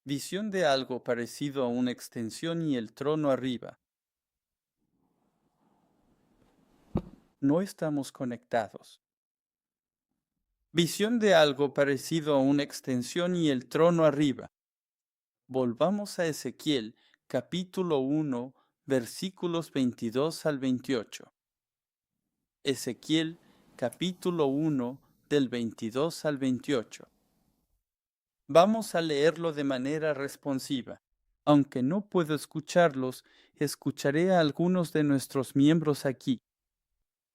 Visión de algo parecido a una extensión y el trono arriba. No estamos conectados. Visión de algo parecido a una extensión y el trono arriba. Volvamos a Ezequiel, capítulo 1, versículos 22 al 28. Ezequiel, capítulo 1, del 22 al 28. Vamos a leerlo de manera responsiva. Aunque no puedo escucharlos, escucharé a algunos de nuestros miembros aquí.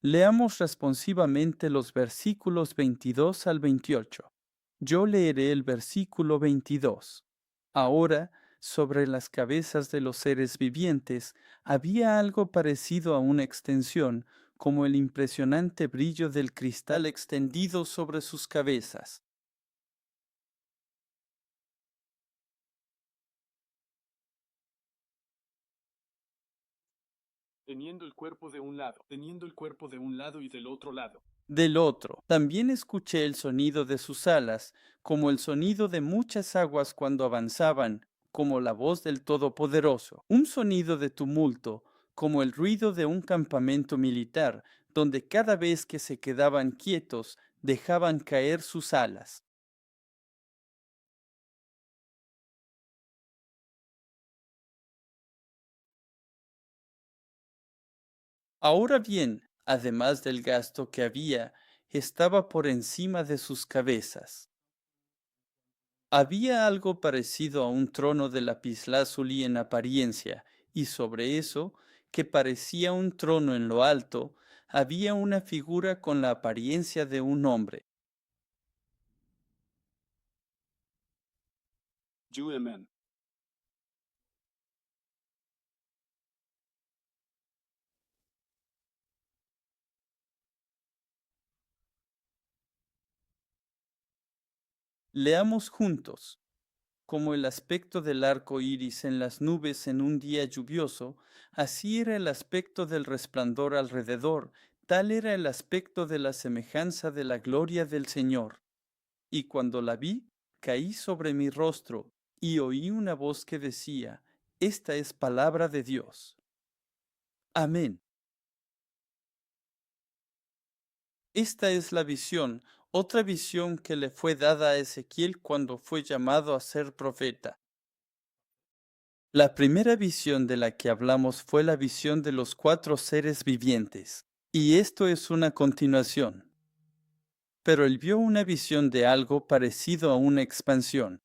Leamos responsivamente los versículos 22 al 28. Yo leeré el versículo 22. Ahora, sobre las cabezas de los seres vivientes, había algo parecido a una extensión, como el impresionante brillo del cristal extendido sobre sus cabezas. teniendo el cuerpo de un lado, teniendo el cuerpo de un lado y del otro lado. Del otro, también escuché el sonido de sus alas, como el sonido de muchas aguas cuando avanzaban, como la voz del Todopoderoso, un sonido de tumulto, como el ruido de un campamento militar, donde cada vez que se quedaban quietos, dejaban caer sus alas. Ahora bien, además del gasto que había, estaba por encima de sus cabezas. Había algo parecido a un trono de lapislázuli en apariencia, y sobre eso, que parecía un trono en lo alto, había una figura con la apariencia de un hombre. Amen. Leamos juntos. Como el aspecto del arco iris en las nubes en un día lluvioso, así era el aspecto del resplandor alrededor, tal era el aspecto de la semejanza de la gloria del Señor. Y cuando la vi, caí sobre mi rostro y oí una voz que decía, Esta es palabra de Dios. Amén. Esta es la visión, otra visión que le fue dada a Ezequiel cuando fue llamado a ser profeta. La primera visión de la que hablamos fue la visión de los 4 seres vivientes, y esto es una continuación. Pero él vio una visión de algo parecido a una expansión.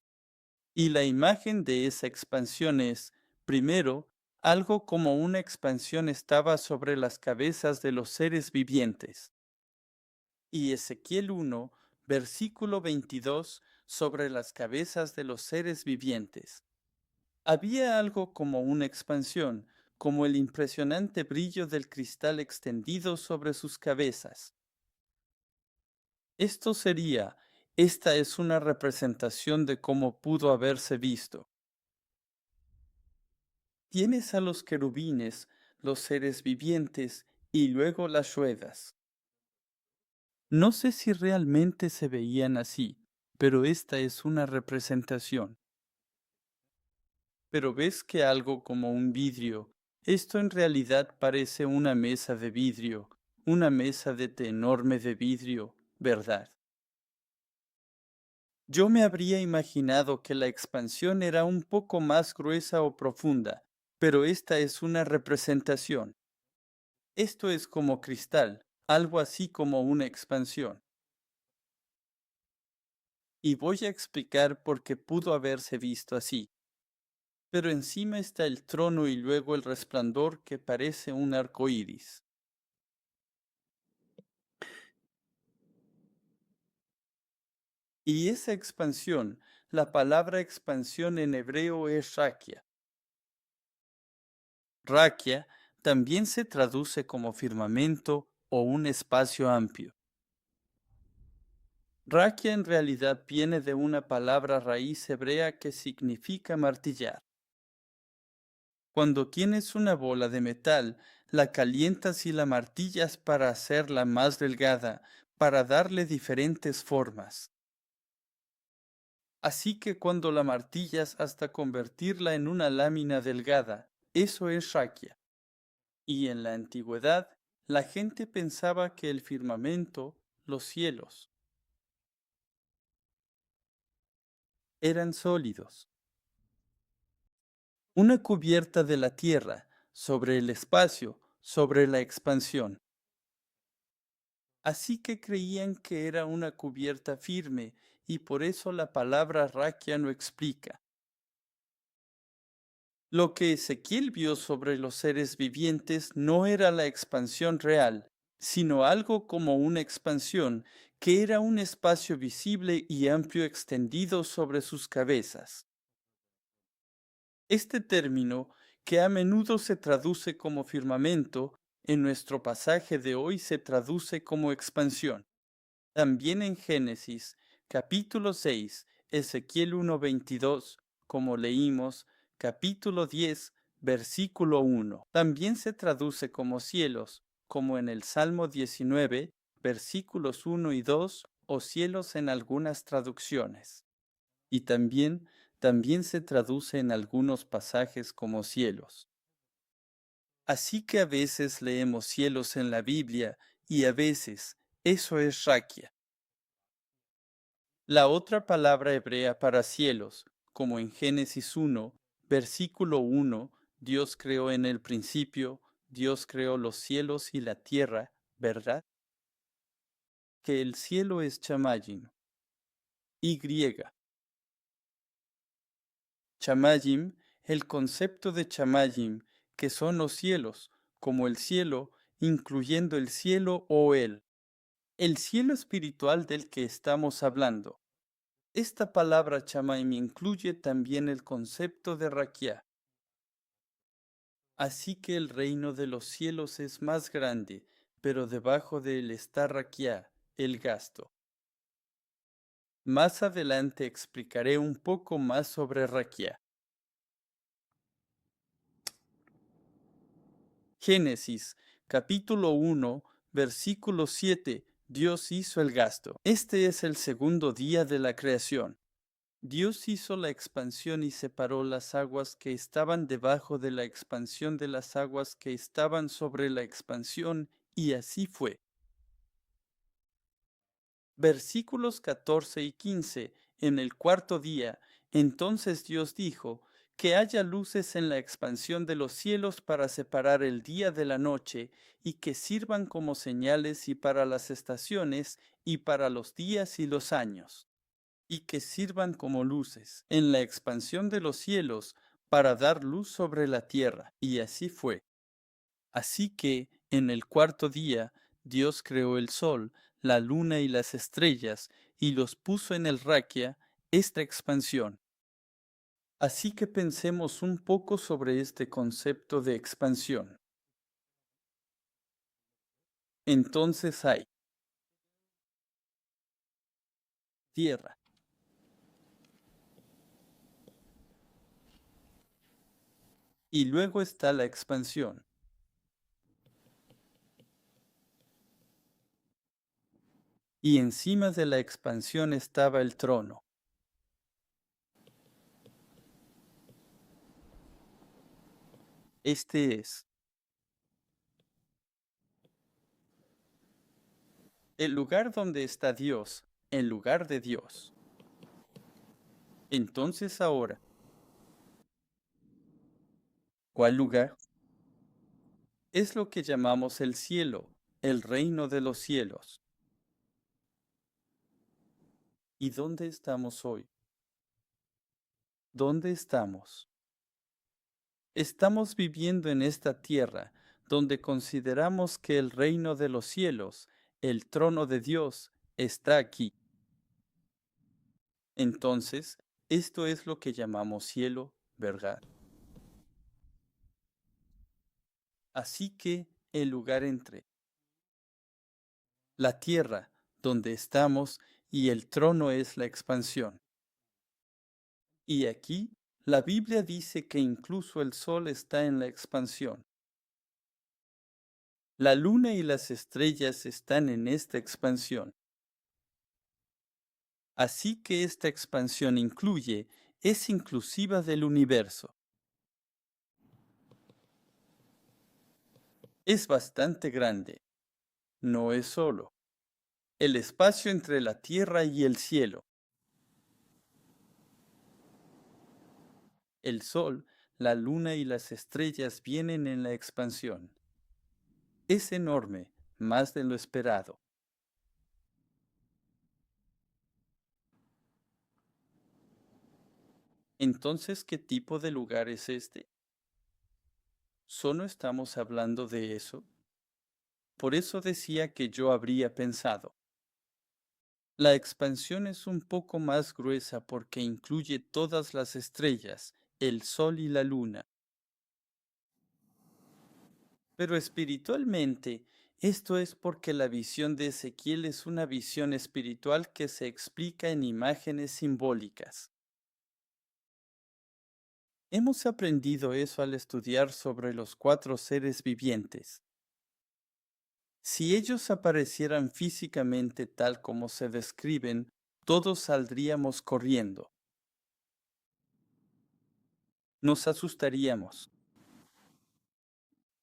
Y la imagen de esa expansión es, primero, algo como una expansión estaba sobre las cabezas de los seres vivientes. Y Ezequiel 1, versículo 22, sobre las cabezas de los seres vivientes. Había algo como una expansión, como el impresionante brillo del cristal extendido sobre sus cabezas. Esto sería, esta es una representación de cómo pudo haberse visto. Tienes a los querubines, los seres vivientes y luego las ruedas. No sé si realmente se veían así, pero esta es una representación. Pero ves que algo como un vidrio, esto en realidad parece una mesa de vidrio, una mesa de té enorme de vidrio, ¿verdad? Yo me habría imaginado que la expansión era un poco más gruesa o profunda, pero esta es una representación. Esto es como cristal, algo así como una expansión. Y voy a explicar por qué pudo haberse visto así. Pero encima está el trono y luego el resplandor que parece un arco iris. Y esa expansión, la palabra expansión en hebreo es raquia. Raquia también se traduce como firmamento o un espacio amplio. Raquia en realidad viene de una palabra raíz hebrea que significa martillar. Cuando tienes una bola de metal, la calientas y la martillas para hacerla más delgada, para darle diferentes formas. Así que cuando la martillas hasta convertirla en una lámina delgada, eso es raquia. Y en la antigüedad, la gente pensaba que el firmamento, los cielos, eran sólidos, una cubierta de la tierra, sobre el espacio, sobre la expansión. Así que creían que era una cubierta firme, y por eso la palabra raquia no explica. Lo que Ezequiel vio sobre los seres vivientes no era la expansión real, sino algo como una expansión que era un espacio visible y amplio extendido sobre sus cabezas. Este término, que a menudo se traduce como firmamento, en nuestro pasaje de hoy se traduce como expansión. También en Génesis, capítulo 6, Ezequiel 1:22, como leímos, capítulo 10, versículo 1. También se traduce como cielos, como en el Salmo 19, versículos 1 y 2, o cielos en algunas traducciones. Y también se traduce en algunos pasajes como cielos. Así que a veces leemos cielos en la Biblia y a veces eso es raquia. La otra palabra hebrea para cielos, como en Génesis 1, versículo 1, Dios creó en el principio, Dios creó los cielos y la tierra, ¿verdad? Que el cielo es chamayim, y griega. Chamayim, el concepto de chamayim, que son los cielos, como el cielo, incluyendo el cielo o el cielo espiritual del que estamos hablando. Esta palabra chamaim incluye también el concepto de raquia. Así que el reino de los cielos es más grande, pero debajo de él está raquia, el gasto. Más adelante explicaré un poco más sobre raquia. Génesis, capítulo 1, versículo 7. Dios hizo el gasto. Este es el segundo día de la creación. Dios hizo la expansión y separó las aguas que estaban debajo de la expansión de las aguas que estaban sobre la expansión, y así fue. Versículos 14 y 15. En el cuarto día, entonces Dios dijo, que haya luces en la expansión de los cielos para separar el día de la noche, y que sirvan como señales y para las estaciones, y para los días y los años, y que sirvan como luces en la expansión de los cielos para dar luz sobre la tierra. Y así fue. Así que, en el cuarto día, Dios creó el sol, la luna y las estrellas, y los puso en el raquia, esta expansión. Así que pensemos un poco sobre este concepto de expansión. Entonces hay tierra, y luego está la expansión. Y encima de la expansión estaba el trono. Este es el lugar donde está Dios, el lugar de Dios. Entonces ahora, ¿cuál lugar? Es lo que llamamos el cielo, el reino de los cielos. ¿Y dónde estamos hoy? ¿Dónde estamos? Estamos viviendo en esta tierra, donde consideramos que el reino de los cielos, el trono de Dios, está aquí. Entonces, esto es lo que llamamos cielo, ¿verdad? Así que el lugar entre la tierra, donde estamos, y el trono es la expansión. Y aquí, la Biblia dice que incluso el sol está en la expansión. La luna y las estrellas están en esta expansión. Así que esta expansión es inclusiva del universo. Es bastante grande. No es solo el espacio entre la tierra y el cielo. El sol, la luna y las estrellas vienen en la expansión. Es enorme, más de lo esperado. Entonces, ¿qué tipo de lugar es este? ¿Solo estamos hablando de eso? Por eso decía que yo habría pensado. La expansión es un poco más gruesa porque incluye todas las estrellas, el sol y la luna. Pero espiritualmente, esto es porque la visión de Ezequiel es una visión espiritual que se explica en imágenes simbólicas. Hemos aprendido eso al estudiar sobre los 4 seres vivientes. Si ellos aparecieran físicamente tal como se describen, todos saldríamos corriendo. Nos asustaríamos.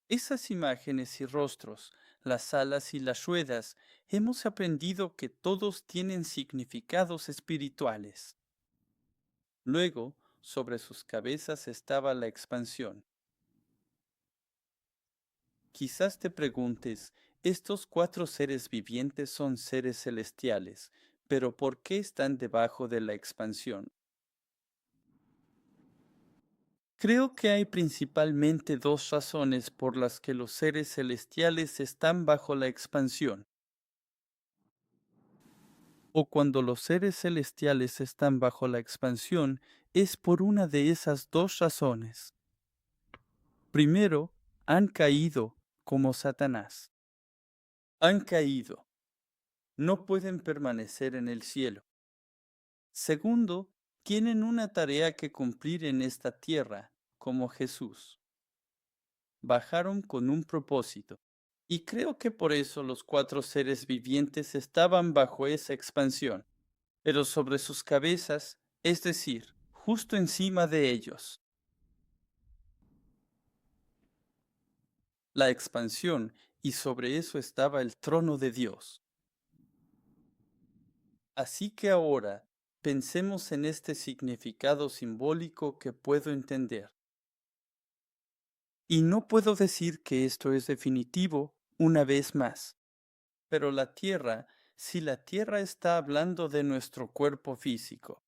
Esas imágenes y rostros, las alas y las ruedas, hemos aprendido que todos tienen significados espirituales. Luego, sobre sus cabezas estaba la expansión. Quizás te preguntes, estos 4 seres vivientes son seres celestiales, pero ¿por qué están debajo de la expansión? Creo que hay principalmente 2 razones por las que los seres celestiales están bajo la expansión. O cuando los seres celestiales están bajo la expansión, es por una de esas 2 razones. Primero, han caído como Satanás. Han caído. No pueden permanecer en el cielo. Segundo, tienen una tarea que cumplir en esta tierra, como Jesús. Bajaron con un propósito. Y creo que por eso los 4 seres vivientes estaban bajo esa expansión, pero sobre sus cabezas, es decir, justo encima de ellos. La expansión, y sobre eso estaba el trono de Dios. Así que ahora, pensemos en este significado simbólico que puedo entender. Y no puedo decir que esto es definitivo una vez más. Pero la tierra, si la tierra está hablando de nuestro cuerpo físico.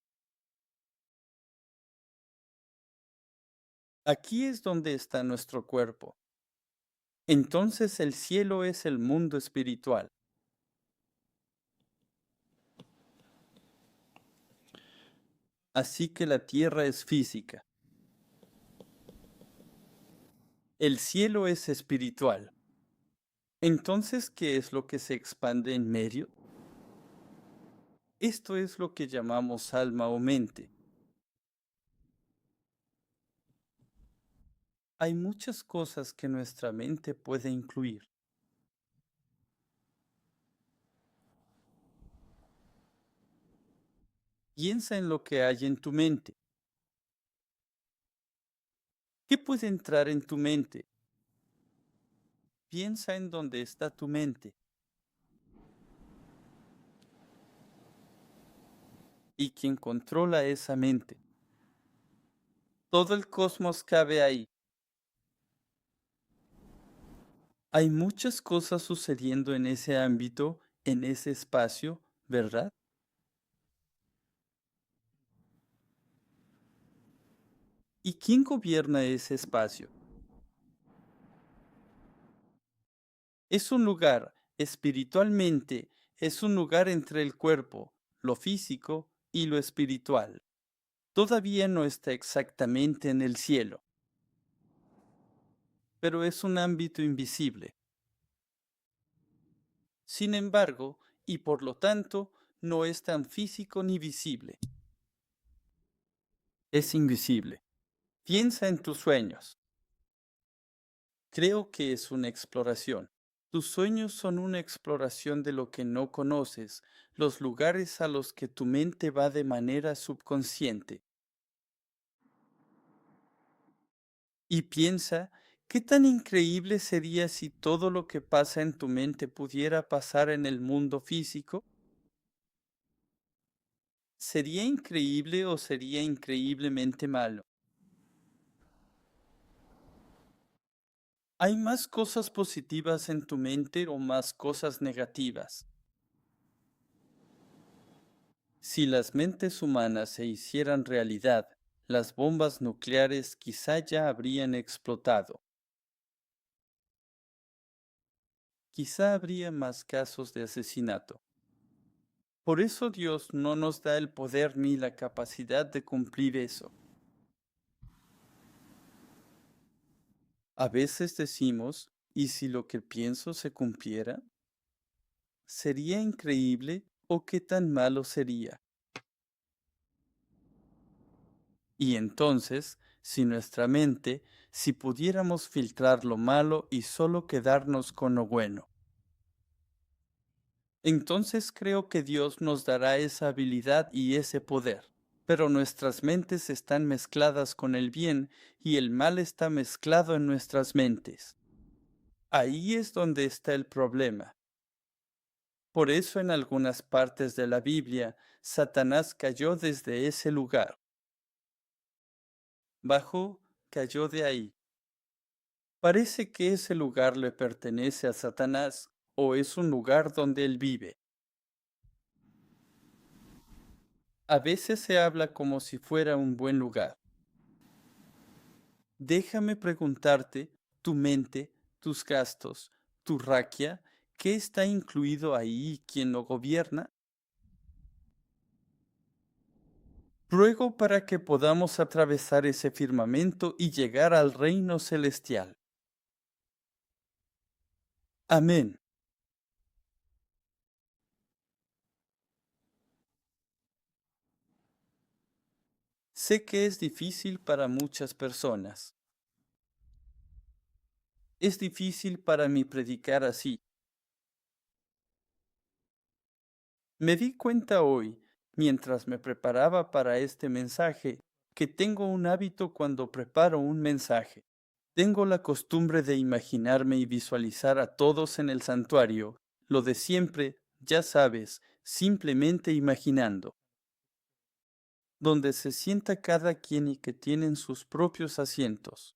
Aquí es donde está nuestro cuerpo. Entonces el cielo es el mundo espiritual. Así que la tierra es física. El cielo es espiritual. Entonces, ¿qué es lo que se expande en medio? Esto es lo que llamamos alma o mente. Hay muchas cosas que nuestra mente puede incluir. Piensa en lo que hay en tu mente. ¿Qué puede entrar en tu mente? Piensa en dónde está tu mente. Y quien controla esa mente. Todo el cosmos cabe ahí. Hay muchas cosas sucediendo en ese ámbito, en ese espacio, ¿verdad? ¿Y quién gobierna ese espacio? Es un lugar, espiritualmente, es un lugar entre el cuerpo, lo físico y lo espiritual. Todavía no está exactamente en el cielo, pero es un ámbito invisible. Sin embargo, y por lo tanto, no es tan físico ni visible. Es invisible. Piensa en tus sueños. Creo que es una exploración. Tus sueños son una exploración de lo que no conoces, los lugares a los que tu mente va de manera subconsciente. Y piensa, ¿qué tan increíble sería si todo lo que pasa en tu mente pudiera pasar en el mundo físico? ¿Sería increíble o sería increíblemente malo? ¿Hay más cosas positivas en tu mente o más cosas negativas? Si las mentes humanas se hicieran realidad, las bombas nucleares quizá ya habrían explotado. Quizá habría más casos de asesinato. Por eso Dios no nos da el poder ni la capacidad de cumplir eso. A veces decimos, ¿y si lo que pienso se cumpliera? ¿Sería increíble o qué tan malo sería? Y entonces, si nuestra mente, si pudiéramos filtrar lo malo y solo quedarnos con lo bueno, entonces creo que Dios nos dará esa habilidad y ese poder. Pero nuestras mentes están mezcladas con el bien y el mal está mezclado en nuestras mentes. Ahí es donde está el problema. Por eso en algunas partes de la Biblia, Satanás cayó desde ese lugar. Bajó, cayó de ahí. Parece que ese lugar le pertenece a Satanás o es un lugar donde él vive. A veces se habla como si fuera un buen lugar. Déjame preguntarte, tu mente, tus gastos, tu raquia, ¿qué está incluido ahí y quién lo gobierna? Ruego para que podamos atravesar ese firmamento y llegar al reino celestial. Amén. Sé que es difícil para muchas personas. Es difícil para mí predicar así. Me di cuenta hoy, mientras me preparaba para este mensaje, que tengo un hábito cuando preparo un mensaje. Tengo la costumbre de imaginarme y visualizar a todos en el santuario, lo de siempre, ya sabes, simplemente imaginando, donde se sienta cada quien y que tienen sus propios asientos.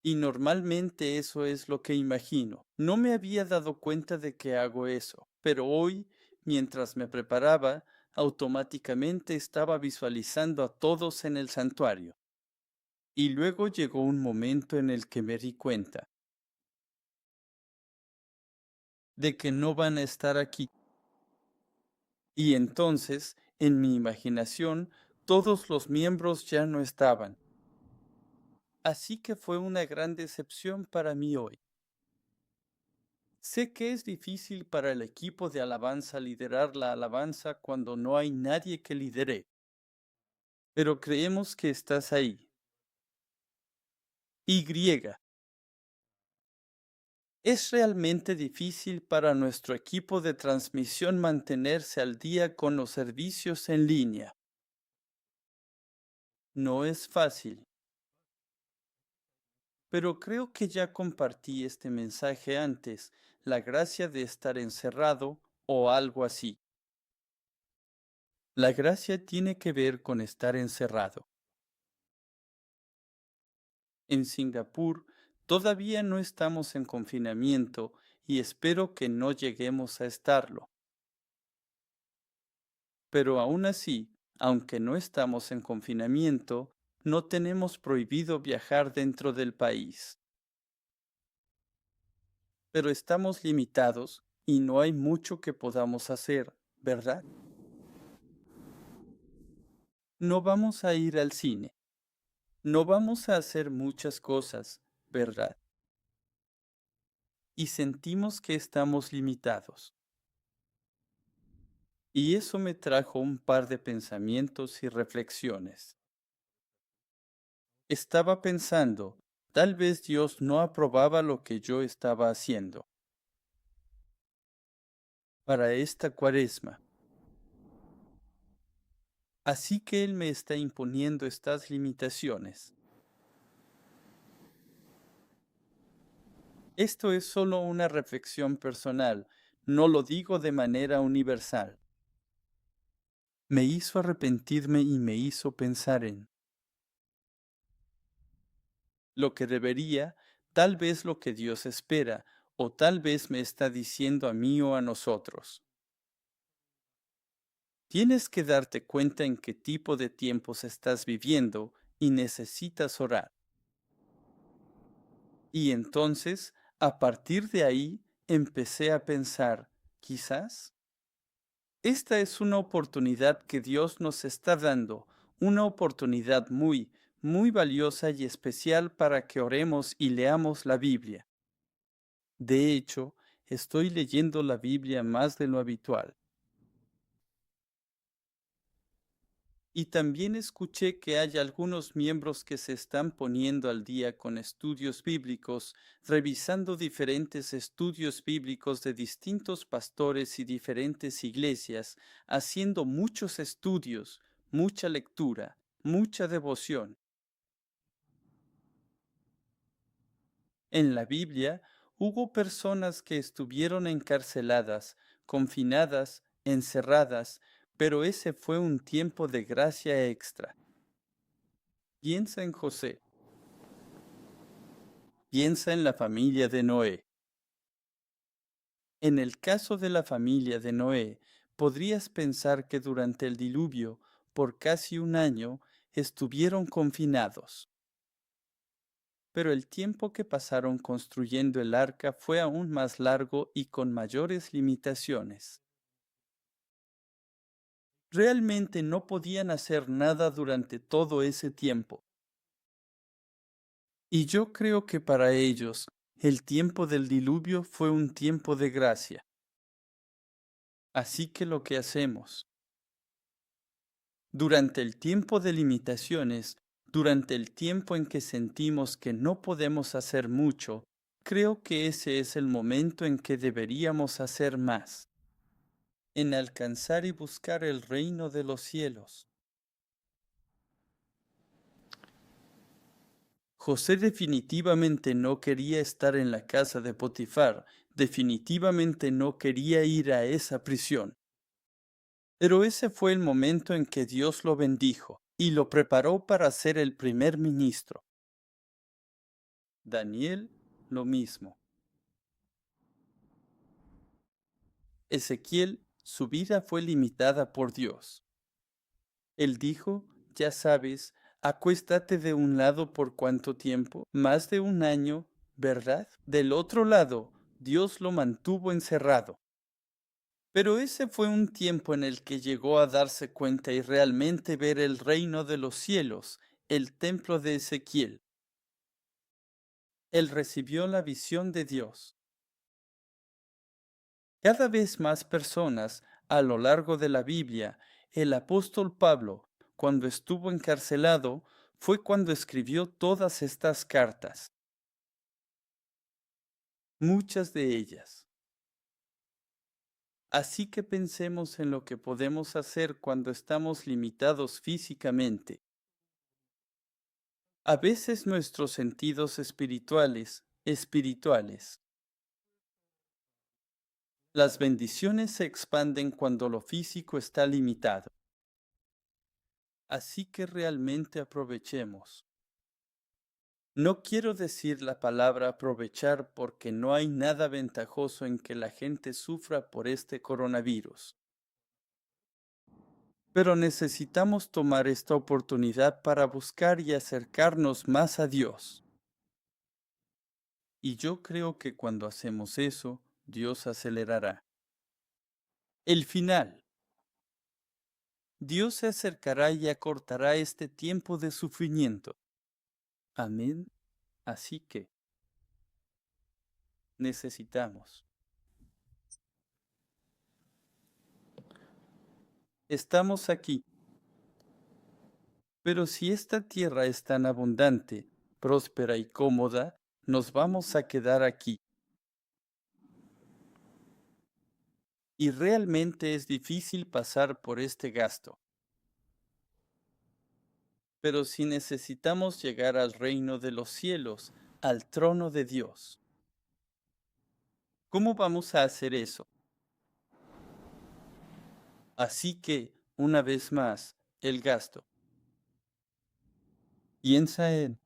Y normalmente eso es lo que imagino. No me había dado cuenta de que hago eso, pero hoy, mientras me preparaba, automáticamente estaba visualizando a todos en el santuario. Y luego llegó un momento en el que me di cuenta de que no van a estar aquí. Y entonces, en mi imaginación, todos los miembros ya no estaban. Así que fue una gran decepción para mí hoy. Sé que es difícil para el equipo de alabanza liderar la alabanza cuando no hay nadie que lidere, pero creemos que estás ahí. Y. Es realmente difícil para nuestro equipo de transmisión mantenerse al día con los servicios en línea. No es fácil, pero creo que ya compartí este mensaje antes, la gracia de estar encerrado o algo así. La gracia tiene que ver con estar encerrado. En Singapur todavía no estamos en confinamiento y espero que no lleguemos a estarlo. Pero aún así, aunque no estamos en confinamiento, no tenemos prohibido viajar dentro del país. Pero estamos limitados y no hay mucho que podamos hacer, ¿verdad? No vamos a ir al cine. No vamos a hacer muchas cosas, ¿verdad? Y sentimos que estamos limitados. Y eso me trajo un par de pensamientos y reflexiones. Estaba pensando, tal vez Dios no aprobaba lo que yo estaba haciendo. para esta cuaresma. Así que Él me está imponiendo estas limitaciones. Esto es solo una reflexión personal, no lo digo de manera universal. Me hizo arrepentirme y me hizo pensar en lo que debería, tal vez lo que Dios espera, o tal vez me está diciendo a mí o a nosotros. Tienes que darte cuenta en qué tipo de tiempos estás viviendo y necesitas orar. Y entonces, a partir de ahí, empecé a pensar, quizás, esta es una oportunidad que Dios nos está dando, una oportunidad muy, muy valiosa y especial para que oremos y leamos la Biblia. De hecho, estoy leyendo la Biblia más de lo habitual. Y también escuché que hay algunos miembros que se están poniendo al día con estudios bíblicos, revisando diferentes estudios bíblicos de distintos pastores y diferentes iglesias, haciendo muchos estudios, mucha lectura, mucha devoción. En la Biblia hubo personas que estuvieron encarceladas, confinadas, encerradas, pero ese fue un tiempo de gracia extra. Piensa en José. Piensa en la familia de Noé. En el caso de la familia de Noé, podrías pensar que durante el diluvio, por casi un año, estuvieron confinados. Pero el tiempo que pasaron construyendo el arca fue aún más largo y con mayores limitaciones. Realmente no podían hacer nada durante todo ese tiempo. Y yo creo que para ellos, el tiempo del diluvio fue un tiempo de gracia. Así que lo que hacemos, durante el tiempo de limitaciones, durante el tiempo en que sentimos que no podemos hacer mucho, creo que ese es el momento en que deberíamos hacer más, en alcanzar y buscar el reino de los cielos. José definitivamente no quería estar en la casa de Potifar, definitivamente no quería ir a esa prisión. Pero ese fue el momento en que Dios lo bendijo y lo preparó para ser el primer ministro. Daniel, lo mismo. Ezequiel, su vida fue limitada por Dios. Él dijo, ya sabes, acuéstate de un lado por cuánto tiempo, más de un año, ¿verdad? Del otro lado, Dios lo mantuvo encerrado. Pero ese fue un tiempo en el que llegó a darse cuenta y realmente ver el reino de los cielos, el templo de Ezequiel. Él recibió la visión de Dios. Cada vez más personas, a lo largo de la Biblia, el apóstol Pablo, cuando estuvo encarcelado, fue cuando escribió todas estas cartas, muchas de ellas. Así que pensemos en lo que podemos hacer cuando estamos limitados físicamente. A veces nuestros sentidos espirituales. Las bendiciones se expanden cuando lo físico está limitado. Así que realmente aprovechemos. No quiero decir la palabra aprovechar porque no hay nada ventajoso en que la gente sufra por este coronavirus. Pero necesitamos tomar esta oportunidad para buscar y acercarnos más a Dios. Y yo creo que cuando hacemos eso, Dios acelerará. El final. Dios se acercará y acortará este tiempo de sufrimiento. Amén. Así que necesitamos. Estamos aquí. Pero si esta tierra es tan abundante, próspera y cómoda, nos vamos a quedar aquí. y realmente es difícil pasar por este gasto. Pero si necesitamos llegar al reino de los cielos, al trono de Dios, ¿cómo vamos a hacer eso? Así que, una vez más, el gasto. Piensa en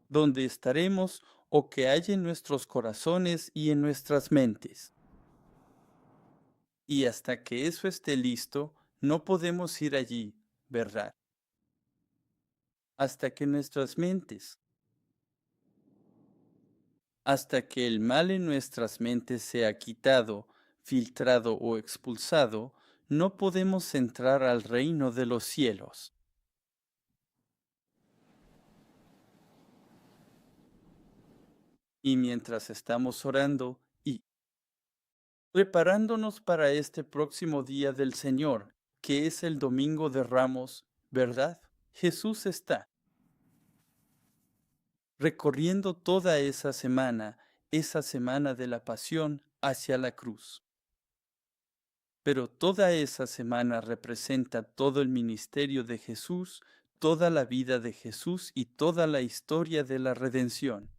dónde estaremos o que hay en nuestros corazones y en nuestras mentes. Y hasta que eso esté listo, no podemos ir allí, ¿verdad? Hasta que nuestras mentes, hasta que el mal en nuestras mentes sea quitado, filtrado o expulsado, no podemos entrar al reino de los cielos. Y mientras estamos orando y preparándonos para este próximo día del Señor, que es el Domingo de Ramos, ¿verdad? Jesús está recorriendo toda esa semana de la pasión hacia la cruz. Pero toda esa semana representa todo el ministerio de Jesús, toda la vida de Jesús y toda la historia de la redención.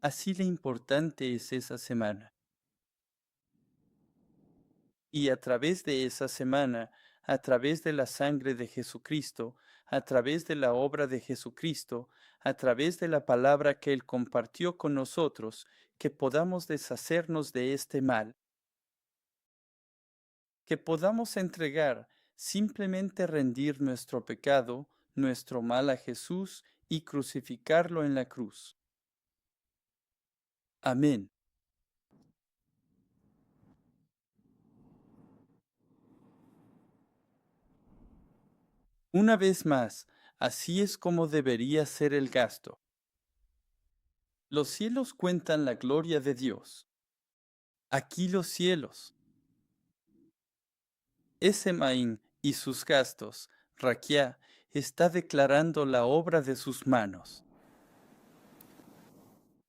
Así de importante es esa semana. Y a través de esa semana, a través de la sangre de Jesucristo, a través de la obra de Jesucristo, a través de la palabra que Él compartió con nosotros, que podamos deshacernos de este mal, que podamos entregar, simplemente rendir nuestro pecado, nuestro mal a Jesús y crucificarlo en la cruz. Amén. Una vez más, así es como debería ser el gasto. Los cielos cuentan la gloria de Dios. Aquí los cielos. Esemaín y sus gastos, Raquia, está declarando la obra de sus manos.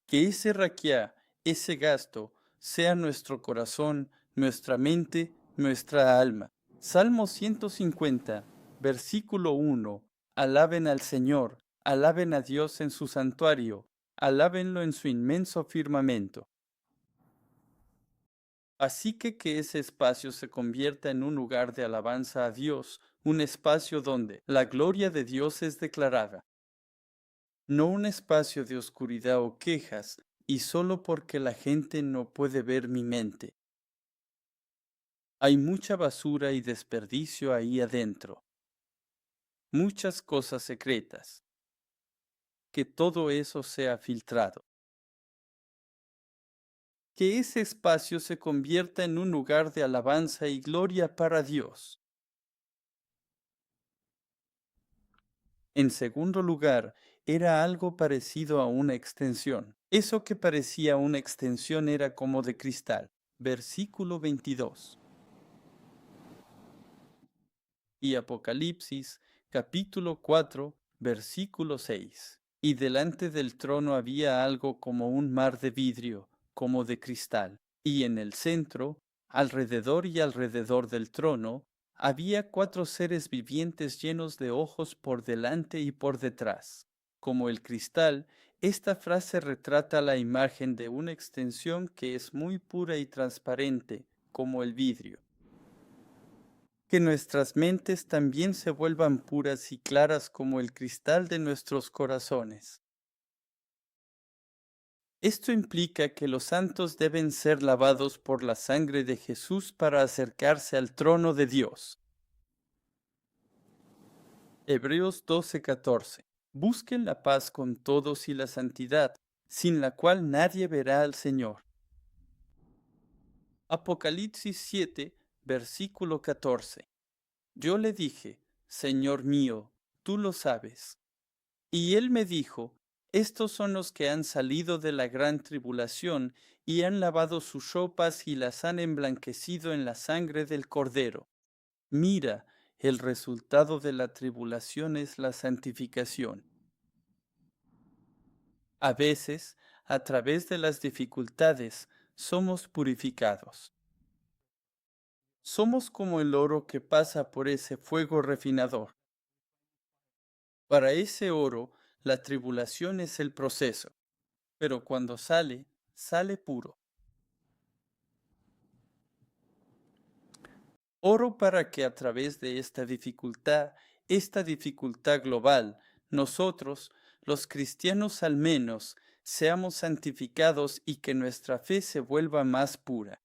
Que ese Raquia, ese gasto, sea nuestro corazón, nuestra mente, nuestra alma. Salmo 150, versículo 1. Alaben al Señor, alaben a Dios en su santuario, alábenlo en su inmenso firmamento. Así que ese espacio se convierta en un lugar de alabanza a Dios, un espacio donde la gloria de Dios es declarada, no un espacio de oscuridad o quejas, y solo porque la gente no puede ver mi mente. Hay mucha basura y desperdicio ahí adentro, muchas cosas secretas, que todo eso sea filtrado. Que ese espacio se convierta en un lugar de alabanza y gloria para Dios. En segundo lugar, era algo parecido a una extensión. Eso que parecía una extensión era como de cristal. Versículo 22. Y Apocalipsis, capítulo 4, versículo 6. Y delante del trono había algo como un mar de vidrio, como de cristal. Y en el centro, alrededor y alrededor del trono, había 4 seres vivientes llenos de ojos por delante y por detrás. Como el cristal, esta frase retrata la imagen de una extensión que es muy pura y transparente, como el vidrio. Que nuestras mentes también se vuelvan puras y claras como el cristal de nuestros corazones. Esto implica que los santos deben ser lavados por la sangre de Jesús para acercarse al trono de Dios. Hebreos 12:14. Busquen la paz con todos y la santidad, sin la cual nadie verá al Señor. Apocalipsis 7, versículo 14. Yo le dije, Señor mío, tú lo sabes. Y él me dijo, estos son los que han salido de la gran tribulación y han lavado sus ropas y las han emblanquecido en la sangre del Cordero. Mira, el resultado de la tribulación es la santificación. A veces a través de las dificultades, somos purificados. Somos como el oro que pasa por ese fuego refinador. Para ese oro, la tribulación es el proceso, pero cuando sale, sale puro. Oro para que a través de esta dificultad global, nosotros, los cristianos al menos, seamos santificados y que nuestra fe se vuelva más pura.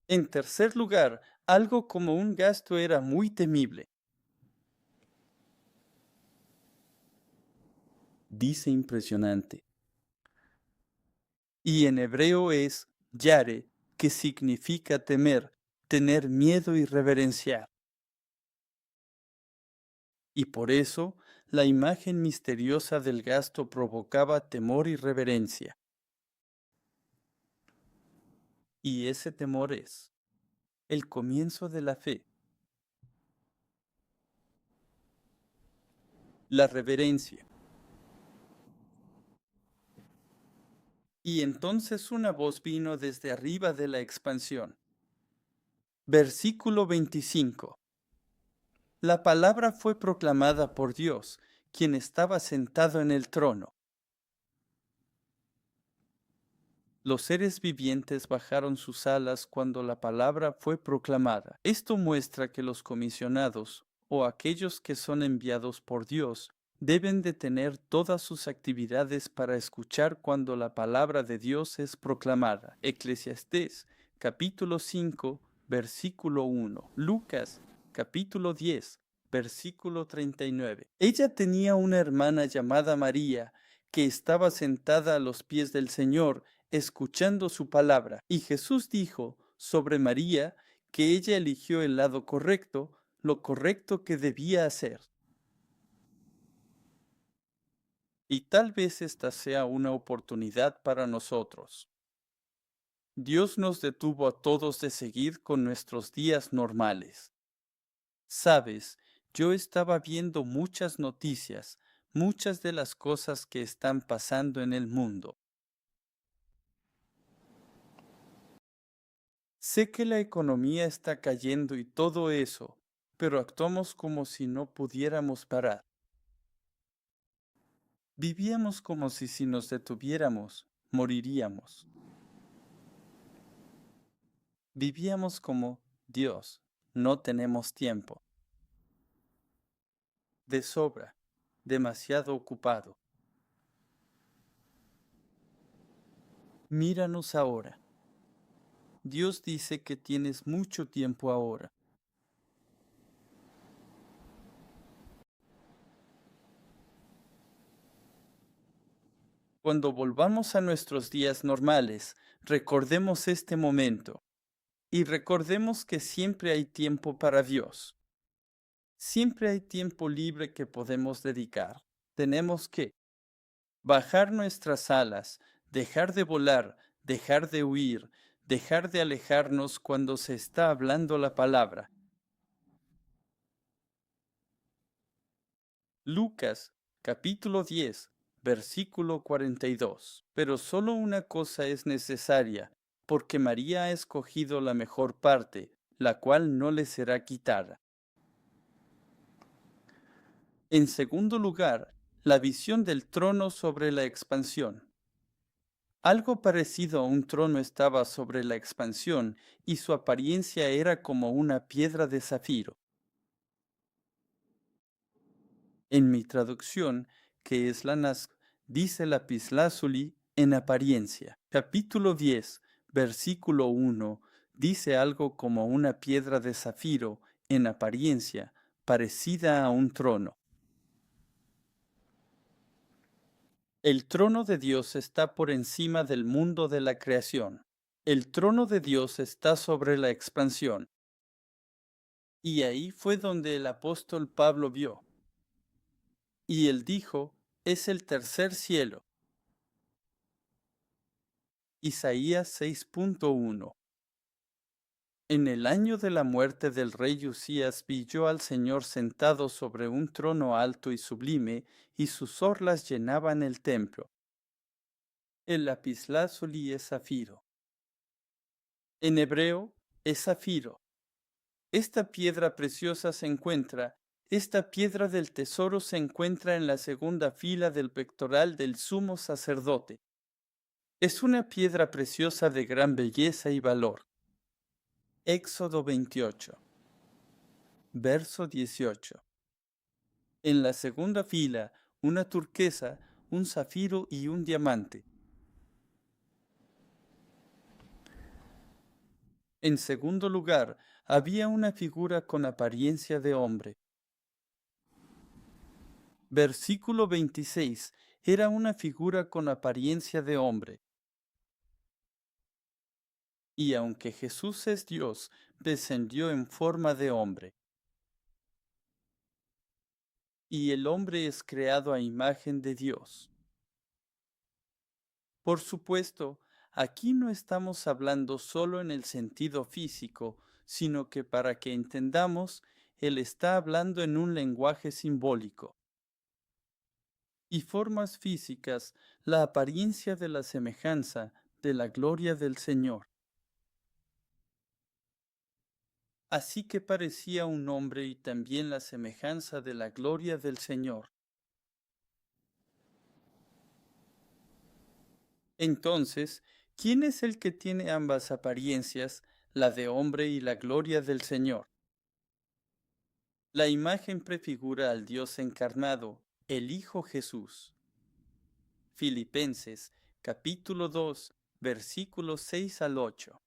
En tercer lugar, algo como un gasto era muy temible. Dice impresionante. Y en hebreo es yare, que significa temer, tener miedo y reverenciar. Y por eso, la imagen misteriosa del gasto provocaba temor y reverencia. Y ese temor es el comienzo de la fe. La reverencia. Y entonces una voz vino desde arriba de la expansión. Versículo 25. La palabra fue proclamada por Dios, quien estaba sentado en el trono. Los seres vivientes bajaron sus alas cuando la palabra fue proclamada. Esto muestra que los comisionados, o aquellos que son enviados por Dios, deben detener todas sus actividades para escuchar cuando la palabra de Dios es proclamada. Eclesiastés, capítulo 5, versículo 1. Lucas, capítulo 10, versículo 39. Ella tenía una hermana llamada María, que estaba sentada a los pies del Señor, escuchando su palabra. Y Jesús dijo sobre María que ella eligió el lado correcto, lo correcto que debía hacer. Y tal vez esta sea una oportunidad para nosotros. Dios nos detuvo a todos de seguir con nuestros días normales. Sabes, yo estaba viendo muchas noticias, muchas de las cosas que están pasando en el mundo. Sé que la economía está cayendo y todo eso, pero actuamos como si no pudiéramos parar. Vivíamos como si nos detuviéramos, moriríamos. Vivíamos como Dios, no tenemos tiempo. De sobra, demasiado ocupado. Míranos ahora. Dios dice que tienes mucho tiempo ahora. Cuando volvamos a nuestros días normales, recordemos este momento y recordemos que siempre hay tiempo para Dios. Siempre hay tiempo libre que podemos dedicar. Tenemos que bajar nuestras alas, dejar de volar, dejar de huir, dejar de alejarnos cuando se está hablando la palabra. Lucas, capítulo 10, versículo 42. Pero solo una cosa es necesaria, porque María ha escogido la mejor parte, la cual no le será quitada. En segundo lugar, la visión del trono sobre la expansión. Algo parecido a un trono estaba sobre la expansión y su apariencia era como una piedra de zafiro. En mi traducción, que es la NASC, dice lapislázuli en apariencia. Capítulo 10, versículo 1, dice algo como una piedra de zafiro en apariencia, parecida a un trono. El trono de Dios está por encima del mundo de la creación. El trono de Dios está sobre la expansión. Y ahí fue donde el apóstol Pablo vio. Y él dijo, es el tercer cielo. Isaías 6.1. En el año de la muerte del rey Usías vi yo al Señor sentado sobre un trono alto y sublime, y sus orlas llenaban el templo. el lapislázuli es zafiro. En hebreo es zafiro. Esta piedra preciosa esta piedra del tesoro se encuentra en la segunda fila del pectoral del sumo sacerdote. Es una piedra preciosa de gran belleza y valor. Éxodo 28, verso 18. En la segunda fila, una turquesa, un zafiro y un diamante. En segundo lugar, había una figura con apariencia de hombre. Versículo 26. Era una figura con apariencia de hombre. Y aunque Jesús es Dios, descendió en forma de hombre. Y el hombre es creado a imagen de Dios. Por supuesto, aquí no estamos hablando solo en el sentido físico, sino que para que entendamos, Él está hablando en un lenguaje simbólico. Y formas físicas, la apariencia de la semejanza de la gloria del Señor. Así que parecía un hombre y también la semejanza de la gloria del Señor. Entonces, ¿quién es el que tiene ambas apariencias, la de hombre y la gloria del Señor? La imagen prefigura al Dios encarnado, el Hijo Jesús. Filipenses, capítulo 2, versículos 6 al 8.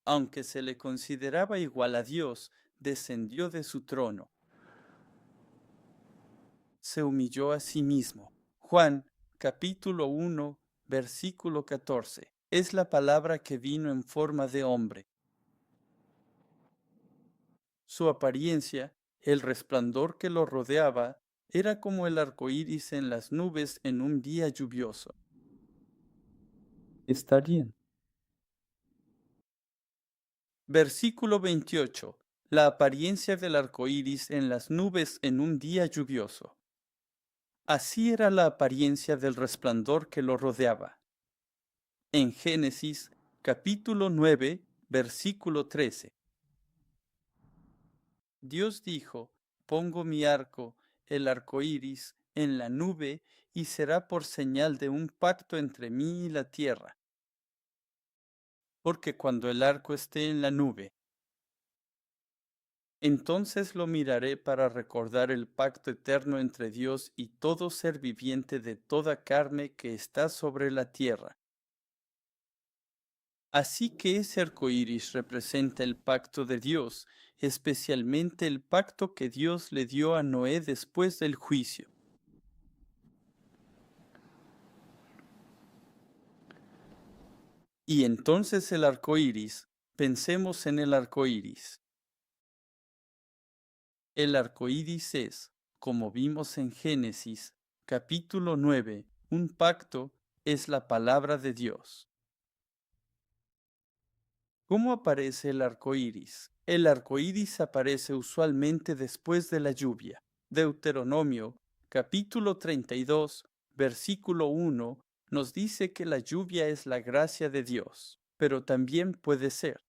Aunque se le consideraba igual a Dios, descendió de su trono. Se humilló a sí mismo. Juan, capítulo 1, versículo 14. Es la palabra que vino en forma de hombre. Su apariencia, el resplandor que lo rodeaba, era como el arco iris en las nubes en un día lluvioso. Está bien. Versículo 28. La apariencia del arco iris en las nubes en un día lluvioso. Así era la apariencia del resplandor que lo rodeaba. En Génesis, capítulo 9, versículo 13. Dios dijo: Pongo mi arco, el arco iris, en la nube, y será por señal de un pacto entre mí y la tierra. Porque cuando el arco esté en la nube, entonces lo miraré para recordar el pacto eterno entre Dios y todo ser viviente de toda carne que está sobre la tierra. Así que ese arco iris representa el pacto de Dios, especialmente el pacto que Dios le dio a Noé después del juicio. Y entonces el arco iris, pensemos en el arco iris. El arco iris es, como vimos en Génesis, capítulo 9, un pacto es la palabra de Dios. ¿Cómo aparece el arco iris? El arco iris aparece usualmente después de la lluvia. Deuteronomio, capítulo 32, versículo 1, nos dice que la lluvia es la gracia de Dios, pero también puede ser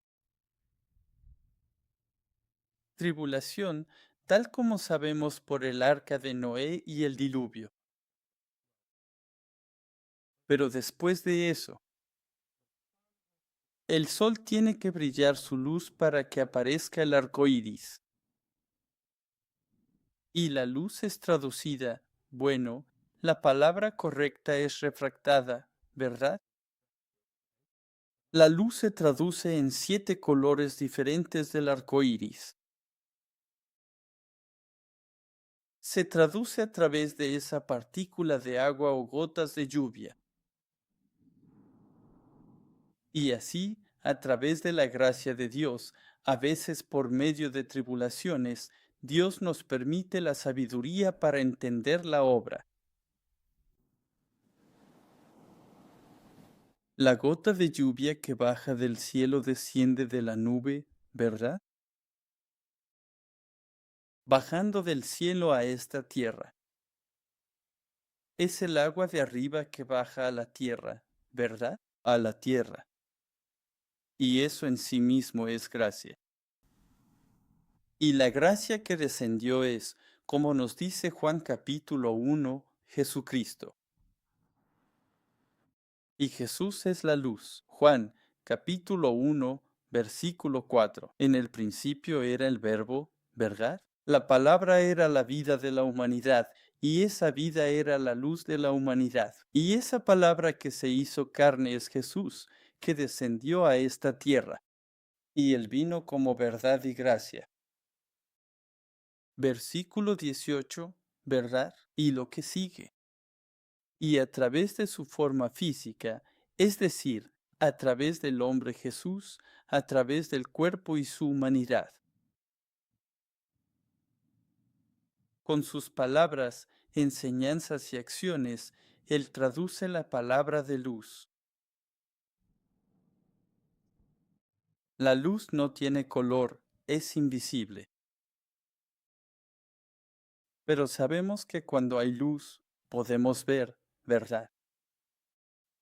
tribulación, tal como sabemos por el arca de Noé y el diluvio. Pero después de eso, el sol tiene que brillar su luz para que aparezca el arco iris. Y la luz es traducida, bueno, la palabra correcta es refractada, ¿verdad? La luz se traduce en 7 colores diferentes del arco iris. Se traduce a través de esa partícula de agua o gotas de lluvia. Y así, a través de la gracia de Dios, a veces por medio de tribulaciones, Dios nos permite la sabiduría para entender la obra. La gota de lluvia que baja del cielo desciende de la nube, ¿verdad? Bajando del cielo a esta tierra. Es el agua de arriba que baja a la tierra, ¿verdad? A la tierra. Y eso en sí mismo es gracia. Y la gracia que descendió es, como nos dice Juan capítulo 1, Jesucristo. Y Jesús es la luz. Juan capítulo 1, versículo 4. En el principio era el verbo, ¿verdad? La palabra era la vida de la humanidad, y esa vida era la luz de la humanidad. Y esa palabra que se hizo carne es Jesús, que descendió a esta tierra. Y él vino como verdad y gracia. Versículo 18, ¿verdad? Y lo que sigue. Y a través de su forma física, es decir, a través del hombre Jesús, a través del cuerpo y su humanidad. Con sus palabras, enseñanzas y acciones, él traduce la palabra de luz. La luz no tiene color, es invisible. Pero sabemos que cuando hay luz, podemos ver, ¿verdad?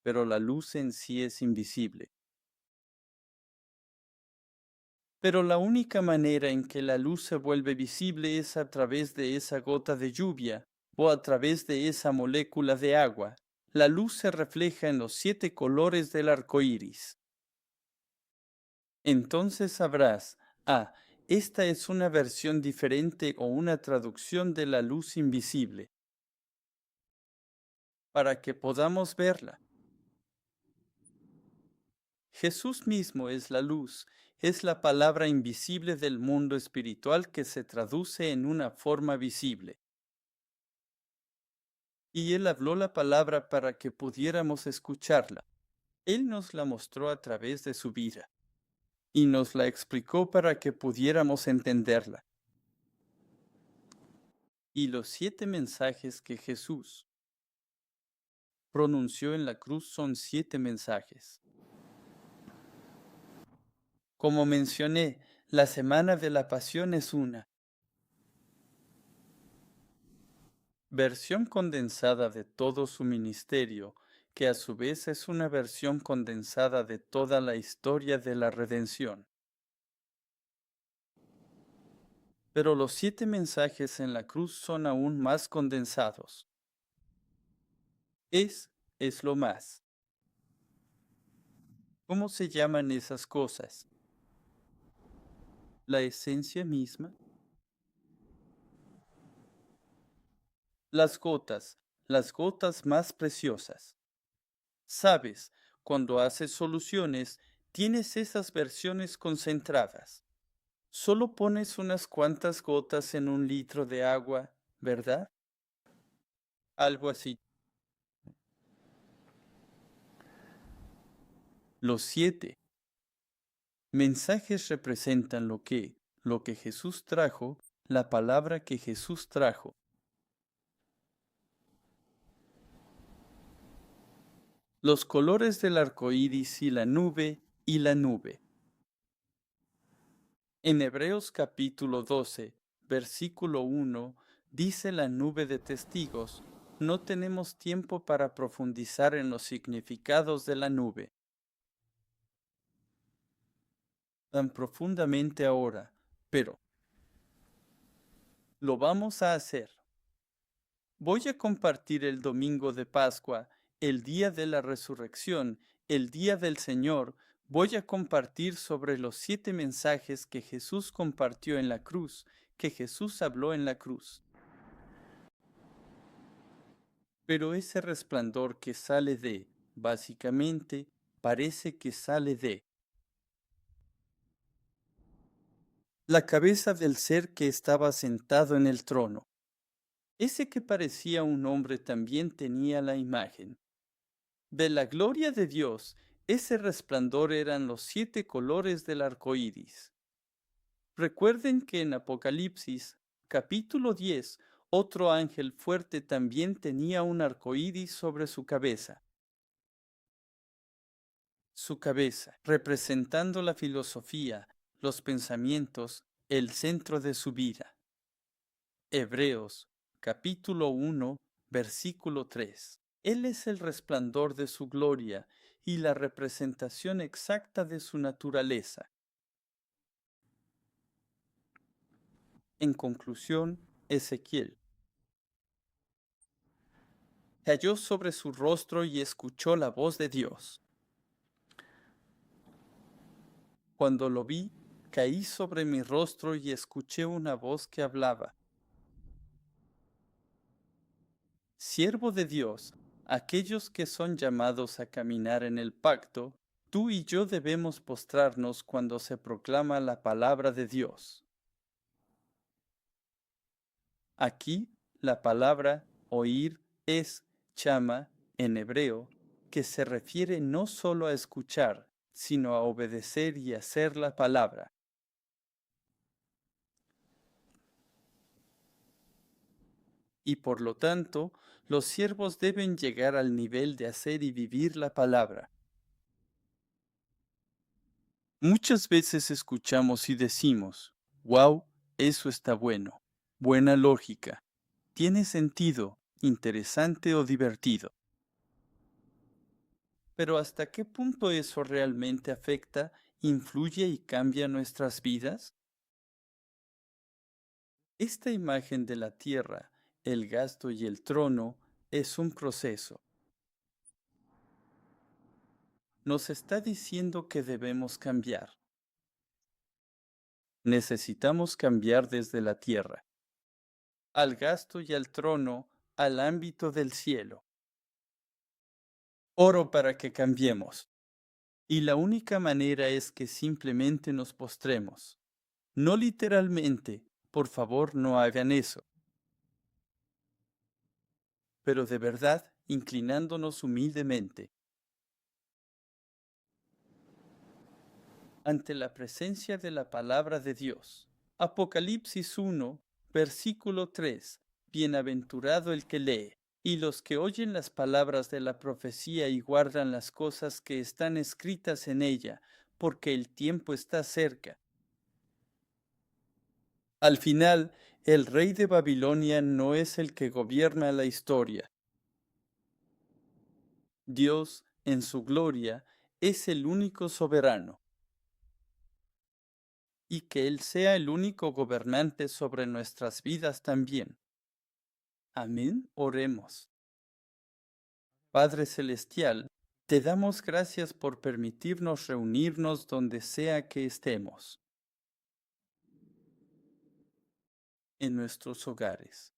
Pero la luz en sí es invisible. Pero la única manera en que la luz se vuelve visible es a través de esa gota de lluvia o a través de esa molécula de agua. La luz se refleja en los 7 colores del arco iris. Entonces sabrás, esta es una versión diferente o una traducción de la luz invisible, para que podamos verla. Jesús mismo es la luz, es la palabra invisible del mundo espiritual que se traduce en una forma visible. Y Él habló la palabra para que pudiéramos escucharla. Él nos la mostró a través de su vida y nos la explicó para que pudiéramos entenderla. Y los 7 mensajes que Jesús pronunció en la cruz son 7 mensajes. Como mencioné, la semana de la pasión es una versión condensada de todo su ministerio, que a su vez es una versión condensada de toda la historia de la redención. Pero los 7 mensajes en la cruz son aún más condensados. Es lo más. ¿Cómo se llaman esas cosas? La esencia misma. Las gotas más preciosas. Sabes, cuando haces soluciones, tienes esas versiones concentradas. Solo pones unas cuantas gotas en un litro de agua, ¿verdad? Algo así. Los 7 mensajes representan lo que Jesús trajo, la palabra que Jesús trajo. Los colores del arco iris y la nube y la nube. En Hebreos capítulo 12, versículo 1, dice la nube de testigos. No tenemos tiempo para profundizar en los significados de la nube tan profundamente ahora, pero lo vamos a hacer. Voy a compartir el domingo de Pascua, el día de la resurrección, el día del Señor. Voy a compartir sobre los 7 mensajes que Jesús compartió en la cruz, que Jesús habló en la cruz. Pero ese resplandor que sale básicamente, parece que sale de la cabeza del ser que estaba sentado en el trono. Ese que parecía un hombre también tenía la imagen. De la gloria de Dios, ese resplandor eran los 7 colores del arco iris. Recuerden que en Apocalipsis, capítulo 10, otro ángel fuerte también tenía un arco iris sobre su cabeza. Su cabeza, representando la filosofía, los pensamientos, el centro de su vida. Hebreos, capítulo 1, Versículo 3. Él es el resplandor de su gloria y la representación exacta de su naturaleza. En conclusión, Ezequiel cayó sobre su rostro y escuchó la voz de Dios. Cuando lo vi, caí sobre mi rostro y escuché una voz que hablaba. Siervo de Dios, aquellos que son llamados a caminar en el pacto, tú y yo debemos postrarnos cuando se proclama la palabra de Dios. Aquí la palabra oír es chama en hebreo, que se refiere no solo a escuchar, sino a obedecer y hacer la palabra. Y por lo tanto, los siervos deben llegar al nivel de hacer y vivir la palabra. Muchas veces escuchamos y decimos, wow, eso está bueno, buena lógica, tiene sentido, interesante o divertido. Pero ¿hasta qué punto eso realmente afecta, influye y cambia nuestras vidas? Esta imagen de la tierra, el gasto y el trono es un proceso. Nos está diciendo que debemos cambiar. Necesitamos cambiar desde la tierra, al gasto y al trono, al ámbito del cielo. Oro para que cambiemos. Y la única manera es que simplemente nos postremos. No literalmente, por favor no hagan eso. Pero de verdad inclinándonos humildemente ante la presencia de la palabra de Dios. Apocalipsis 1, versículo 3. Bienaventurado el que lee, y los que oyen las palabras de la profecía y guardan las cosas que están escritas en ella, porque el tiempo está cerca. Al final, el rey de Babilonia no es el que gobierna la historia. Dios, en su gloria, es el único soberano. Y que Él sea el único gobernante sobre nuestras vidas también. Amén. Oremos. Padre Celestial, te damos gracias por permitirnos reunirnos donde sea que estemos, en nuestros hogares.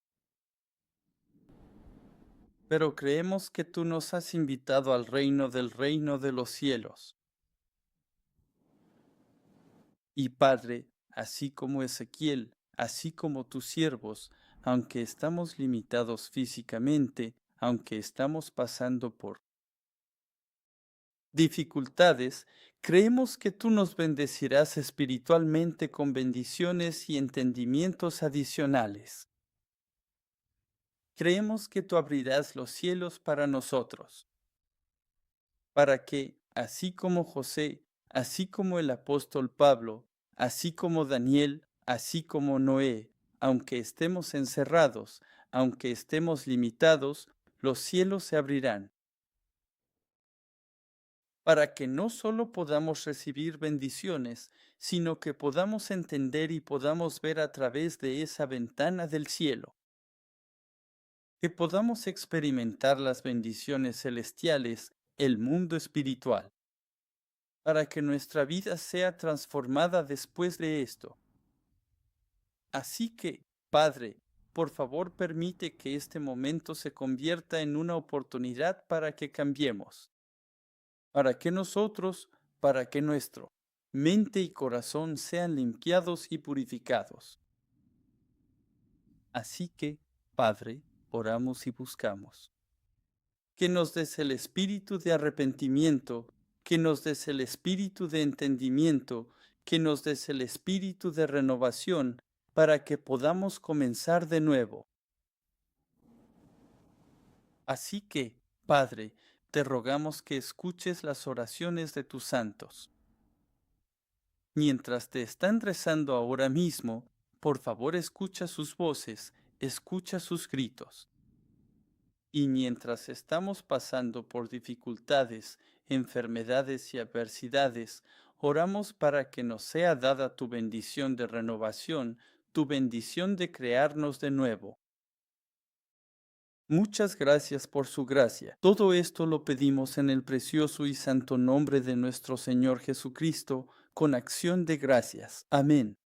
Pero creemos que tú nos has invitado al reino de los cielos. Y Padre, así como Ezequiel, así como tus siervos, aunque estamos limitados físicamente, aunque estamos pasando por dificultades, creemos que tú nos bendecirás espiritualmente con bendiciones y entendimientos adicionales. Creemos que tú abrirás los cielos para nosotros, para que, así como José, así como el apóstol Pablo, así como Daniel, así como Noé, aunque estemos encerrados, aunque estemos limitados, los cielos se abrirán, para que no solo podamos recibir bendiciones, sino que podamos entender y podamos ver a través de esa ventana del cielo, que podamos experimentar las bendiciones celestiales, el mundo espiritual, para que nuestra vida sea transformada después de esto. Así que, Padre, por favor permite que este momento se convierta en una oportunidad para que cambiemos, para que nosotros, para que nuestro mente y corazón sean limpiados y purificados. Así que, Padre, oramos y buscamos que nos des el espíritu de arrepentimiento, que nos des el espíritu de entendimiento, que nos des el espíritu de renovación, para que podamos comenzar de nuevo. Así que, Padre, te rogamos que escuches las oraciones de tus santos. Mientras te están rezando ahora mismo, por favor escucha sus voces, escucha sus gritos. Y mientras estamos pasando por dificultades, enfermedades y adversidades, oramos para que nos sea dada tu bendición de renovación, tu bendición de crearnos de nuevo. Muchas gracias por su gracia. Todo esto lo pedimos en el precioso y santo nombre de nuestro Señor Jesucristo, con acción de gracias. Amén.